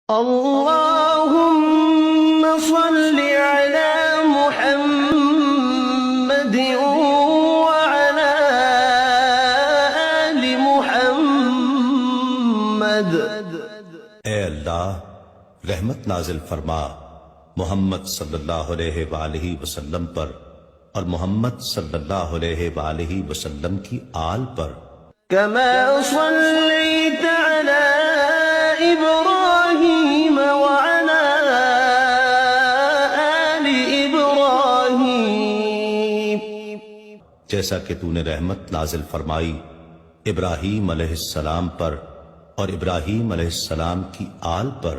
اللهم صل على محمد وعلى آل محمد۔ اے اللہ رحمت نازل فرما محمد صلی اللہ علیہ وآلہ وسلم پر اور محمد صلی اللہ علیہ وآلہ وسلم کی آل پر۔ كما صليت على إبراهيم وعلى آل إبراهيم، جیسا کہ تو نے رحمت نازل فرمائی ابراہیم علیہ السلام پر اور ابراہیم علیہ السلام کی آل پر۔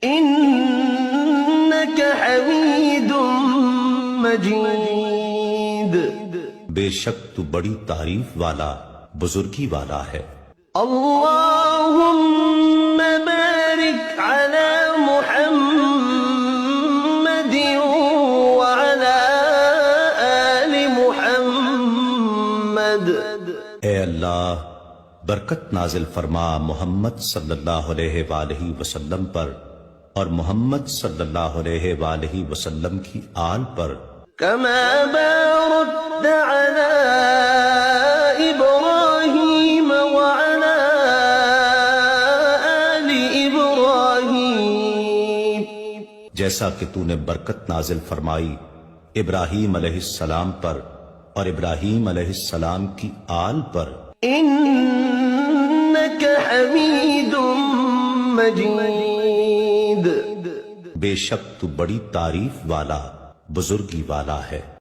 إنك حميد مجيد، بے شک تو بڑی تعریف والا بزرگی والا ہے۔ اللهم بارك على محمد وعلى آل محمد۔ اے اللہ برکت نازل فرما محمد صلی اللہ علیہ وآلہ وسلم پر اور محمد صلی اللہ علیہ وآلہ وسلم کی آل پر۔ كما باركت على إبراهيم وعلى آل إبراهيم، جیسا کہ تو نے برکت نازل فرمائی ابراہیم علیہ السلام پر اور ابراہیم علیہ السلام کی آل پر۔ إنك حميد مجيد، بے شک تو بڑی تعریف والا بزرگی والا ہے۔